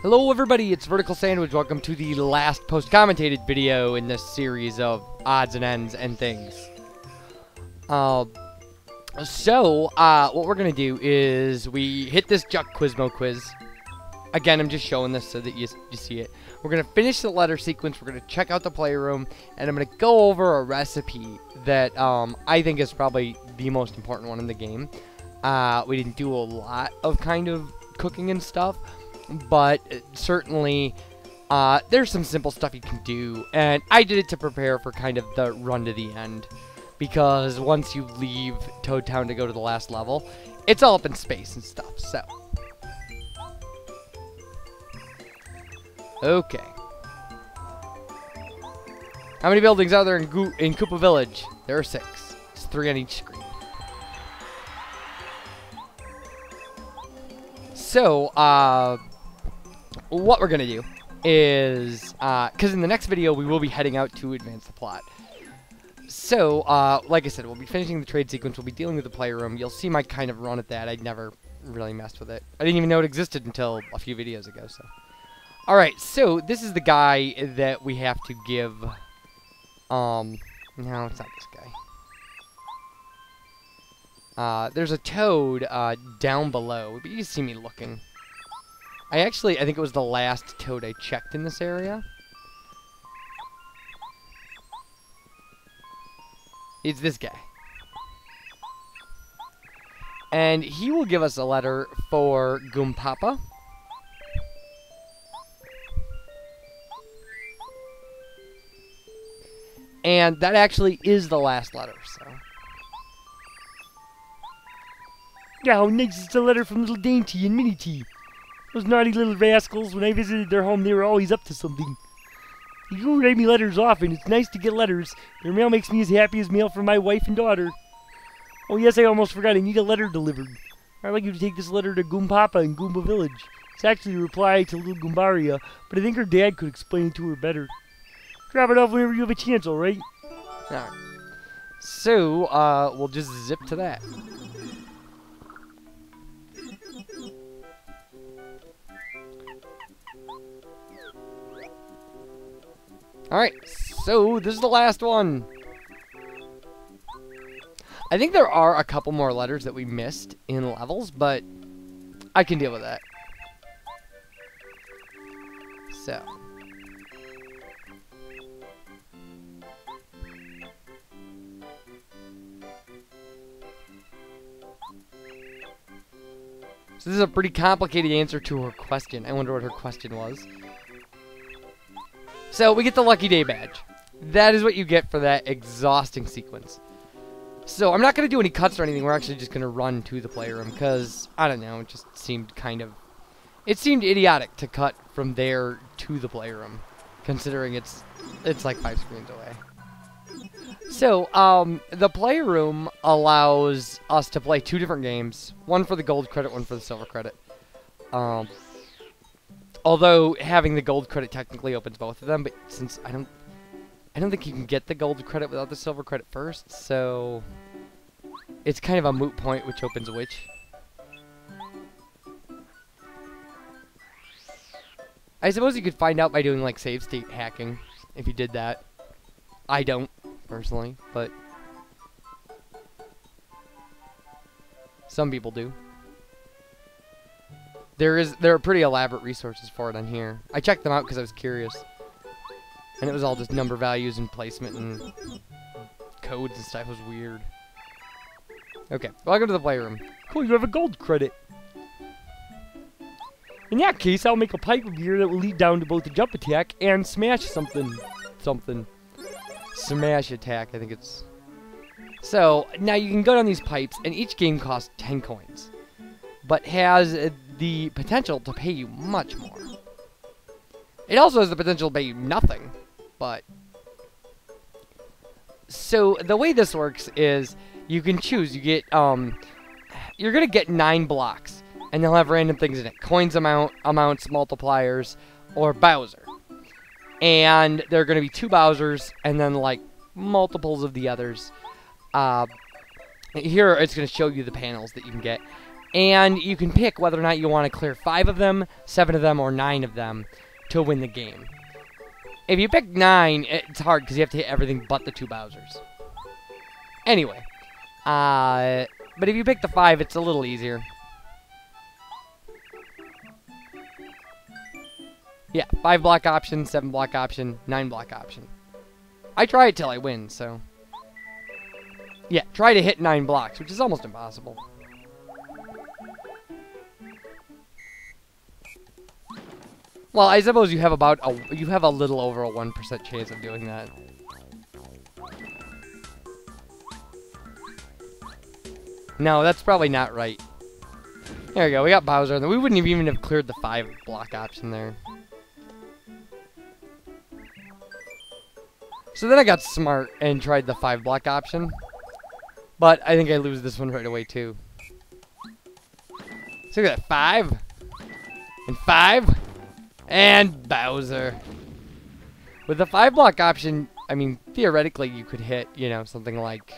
Hello everybody, it's VerticalSandwich. Welcome to the last post-commentated video in this series of odds and ends and things. What we're going to do is we hit this Juck Quizmo quiz. Again, I'm just showing this so that you see it. We're going to finish the letter sequence, we're going to check out the Playroom, and I'm going to go over a recipe that I think is probably the most important one in the game. We didn't do a lot of kind of cooking and stuff, but certainly there's some simple stuff you can do, and I did it to prepare for kind of the run to the end, because once you leave Toad Town to go to the last level, it's all up in space and stuff. So okay, how many buildings are there in Koopa Village? There are 6. It's 3 on each screen. So what we're gonna do is, because in the next video we will be heading out to advance the plot. So, like I said, we'll be finishing the trade sequence, we'll be dealing with the Playroom. You'll see my kind of run at that. I'd never really messed with it. I didn't even know it existed until a few videos ago, so. Alright, so this is the guy that we have to give, no, it's not this guy. There's a toad, down below, but you see me looking. I think it was the last toad I checked in this area. It's this guy. And he will give us a letter for Goompapa. And that actually is the last letter, so. Yeah, how nice is the letter from Little Dainty and Minnie T. Those naughty little rascals, when I visited their home, they were always up to something. You do write me letters often. It's nice to get letters. Their mail makes me as happy as mail from my wife and daughter. Oh yes, I almost forgot. I need a letter delivered. I'd like you to take this letter to Goompapa in Goomba Village. It's actually a reply to little Goombaria, but I think her dad could explain it to her better. Drop it off whenever you have a chance, alright? Alright. So, we'll just zip to that. Alright, so this is the last one. I think there are a couple more letters that we missed in levels, but I can deal with that. So this is a pretty complicated answer to her question. I wonder what her question was. So, we get the Lucky Day badge. That is what you get for that exhausting sequence. So, I'm not going to do any cuts or anything. We're actually just going to run to the Playroom, because, I don't know, it just seemed kind of... It seemed idiotic to cut from there to the Playroom, considering it's like 5 screens away. So, the Playroom allows us to play 2 different games. One for the gold credit, one for the silver credit. Although having the gold credit technically opens both of them, but since I don't think you can get the gold credit without the silver credit first, so it's kind of a moot point which opens which. I suppose you could find out by doing like save state hacking if you did that. I don't personally, but some people do. There are pretty elaborate resources for it on here. I checked them out because I was curious. And it was all just number values and placement and codes and stuff. It was weird. Okay, welcome to the Playroom. Cool, you have a gold credit. In that case, I'll make a pipe of beer that will lead down to both the jump attack and smash something. Smash attack, I think it's... So, now you can go down these pipes, and each game costs 10 coins. But has the potential to pay you much more. It also has the potential to pay you nothing, but... So, the way this works is, you can choose, you get, you're gonna get 9 blocks, and they'll have random things in it. Coins amounts, multipliers, or Bowser. And there are gonna be 2 Bowsers, and then, like, multiples of the others. Here, it's gonna show you the panels that you can get. And you can pick whether or not you want to clear 5 of them, 7 of them, or 9 of them to win the game. If you pick 9, it's hard because you have to hit everything but the 2 Bowsers. Anyway. But if you pick the 5, it's a little easier. Yeah, 5 block option, 7 block option, 9 block option. I try it till I win, so... Yeah, try to hit 9 blocks, which is almost impossible. Well, I suppose you have a little over a 1% chance of doing that. No, that's probably not right. There we go, we got Bowser, and we wouldn't even have cleared the 5 block option there. So then I got smart and tried the 5 block option. But I think I lose this one right away too. So look at that, 5. And 5. And Bowser. With the 5 block option, I mean, theoretically you could hit, you know, something like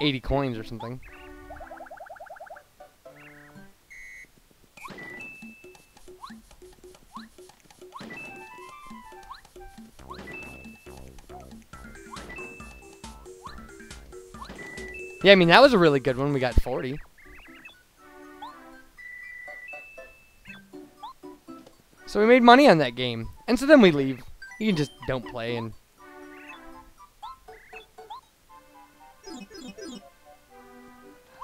80 coins or something. Yeah, I mean, that was a really good one. We got 40. So we made money on that game. And so then we leave. You can just don't play and...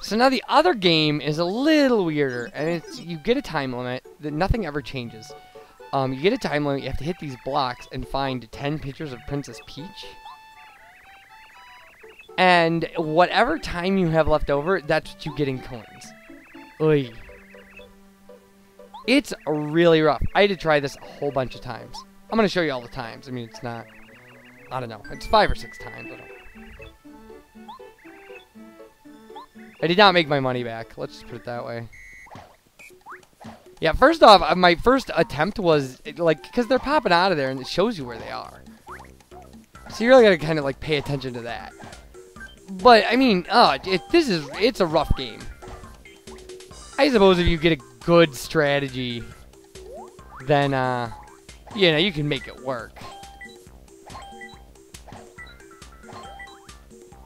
So now the other game is a little weirder. And it's, you get a time limit that nothing ever changes. You get a time limit. You have to hit these blocks and find 10 pictures of Princess Peach. And whatever time you have left over, that's what you get in coins. Oy. It's really rough. I had to try this a whole bunch of times. I'm going to show you all the times. I mean, it's not... I don't know. It's 5 or 6 times. I did not make my money back. Let's just put it that way. Yeah, first off, my first attempt was, like, because they're popping out of there and it shows you where they are. So you really got to kind of, like, pay attention to that. But, I mean, it's a rough game. I suppose if you get a good strategy, then, you know, you can make it work.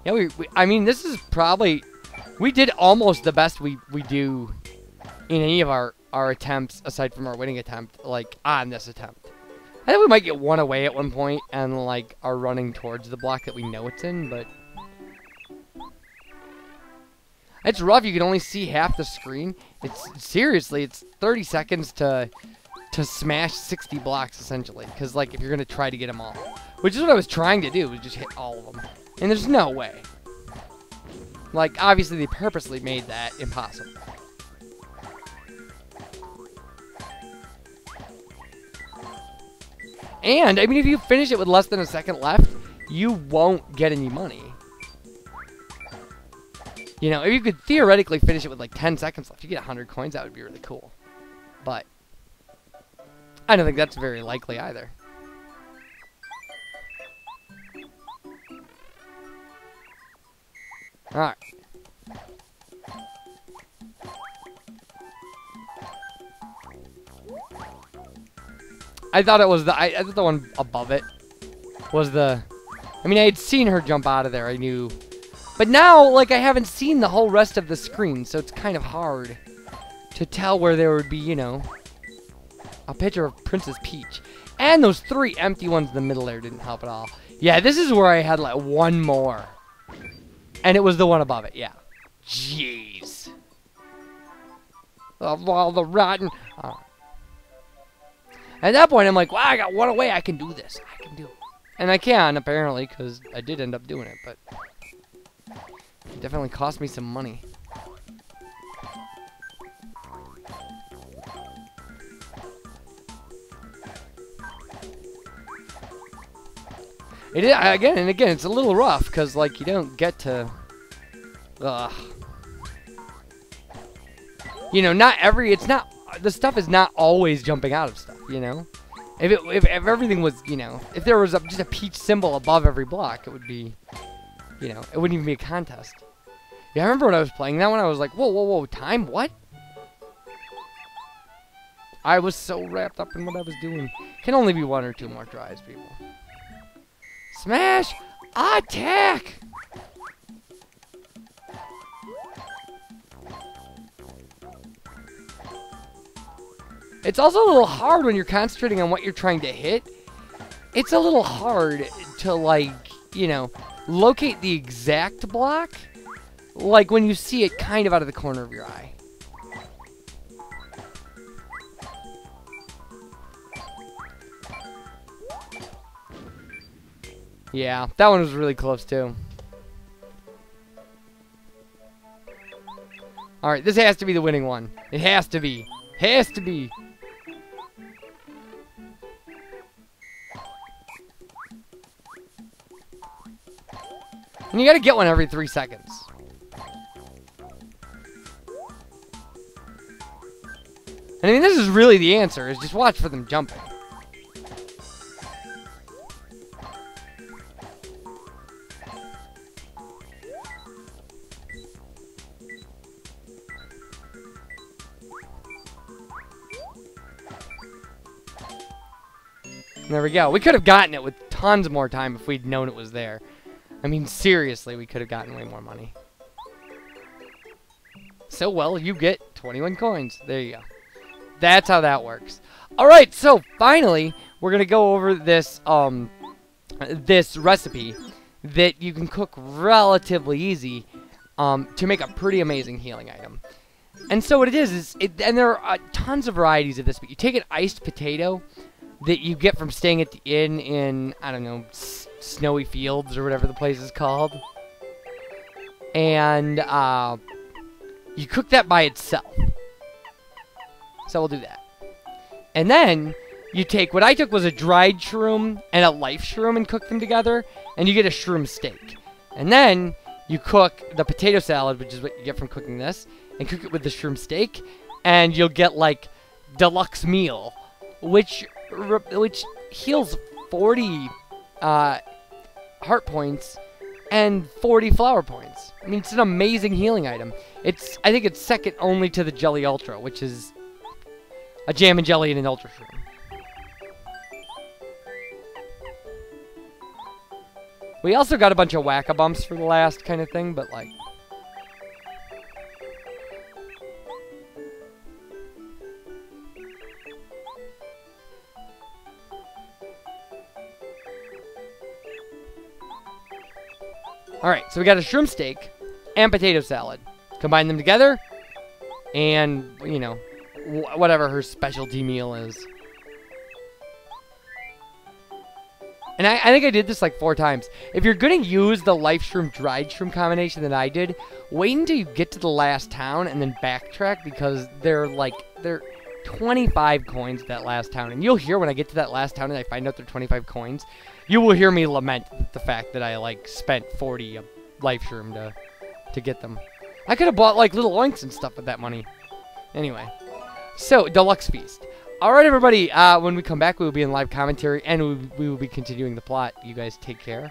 Yeah, I mean, this is probably... We did almost the best we do in any of our attempts, aside from our winning attempt, like, on this attempt. I think we might get one away at one point and, like, are running towards the block that we know it's in, but... It's rough. You can only see half the screen. Seriously, it's 30 seconds to smash 60 blocks, essentially. Because, like, if you're going to try to get them all. Which is what I was trying to do, was just hit all of them. And there's no way. Like, obviously, they purposely made that impossible. And, I mean, if you finish it with less than a second left, you won't get any money. You know, if you could theoretically finish it with like 10 seconds left, you get 100 coins, that would be really cool. But I don't think that's very likely either. Alright. I thought it was I thought the one above it was the... I mean, I had seen her jump out of there, I knew... But now, like, I haven't seen the whole rest of the screen, so it's kind of hard to tell where there would be, you know, a picture of Princess Peach. And those 3 empty ones in the middle there didn't help at all. Yeah, this is where I had, like, one more. And it was the one above it, yeah. Jeez. Of all the rotten... At that point, I'm like, wow, I got one away, I can do this. I can do it. And I can, apparently, because I did end up doing it, but... It definitely cost me some money. It is, again and again, it's a little rough, because, like, you don't get to... You know, the stuff is not always jumping out of stuff, you know? If everything was, you know, if there was just a peach symbol above every block, it would be... You know, it wouldn't even be a contest. Yeah, I remember when I was playing that one, I was like, whoa, whoa, whoa, time? What? I was so wrapped up in what I was doing. Can only be 1 or 2 more tries, people. Smash! Attack! It's also a little hard when you're concentrating on what you're trying to hit. It's a little hard to, like, you know, locate the exact block, like when you see it kind of out of the corner of your eye. Yeah, that one was really close, too. Alright, this has to be the winning one. It has to be. Has to be. And you gotta get one every 3 seconds. And I mean, this is really the answer, is just watch for them jumping. There we go. We could have gotten it with tons more time if we'd known it was there. I mean, seriously, we could have gotten way more money. So, well, you get 21 coins. There you go. That's how that works. Alright, so, finally, we're going to go over this, this recipe that you can cook relatively easy, to make a pretty amazing healing item. And so what it is and there are tons of varieties of this, but you take an iced potato that you get from staying at the inn in, I don't know, Snowy Fields or whatever the place is called. And you cook that by itself. So we'll do that. And then you take, what I took was a dried shroom and a life shroom and cook them together, and you get a shroom steak. And then you cook the potato salad, which is what you get from cooking this, and cook it with the shroom steak, and you'll get like deluxe meal, which heals 40 heart points and 40 flower points. I mean, it's an amazing healing item. I think it's second only to the Jelly Ultra, which is a jam and jelly and an Ultra Shroom. We also got a bunch of whack-a-bumps for the last kind of thing, but like... Alright, so we got a shroom steak and potato salad. Combine them together, and, you know, whatever her specialty meal is. And I think I did this like 4 times. If you're going to use the life shroom, dried shroom combination that I did, wait until you get to the last town and then backtrack, because they're 25 coins at that last town. And you'll hear when I get to that last town and I find out they're 25 coins, you will hear me lament the fact that I like spent 40 of life shroom to get them. I could have bought like little oinks and stuff with that money. Anyway, so Deluxe Feast. Alright, everybody, when we come back, we will be in live commentary, and we will be continuing the plot. You guys take care.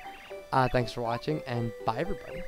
Thanks for watching, and bye, everybody.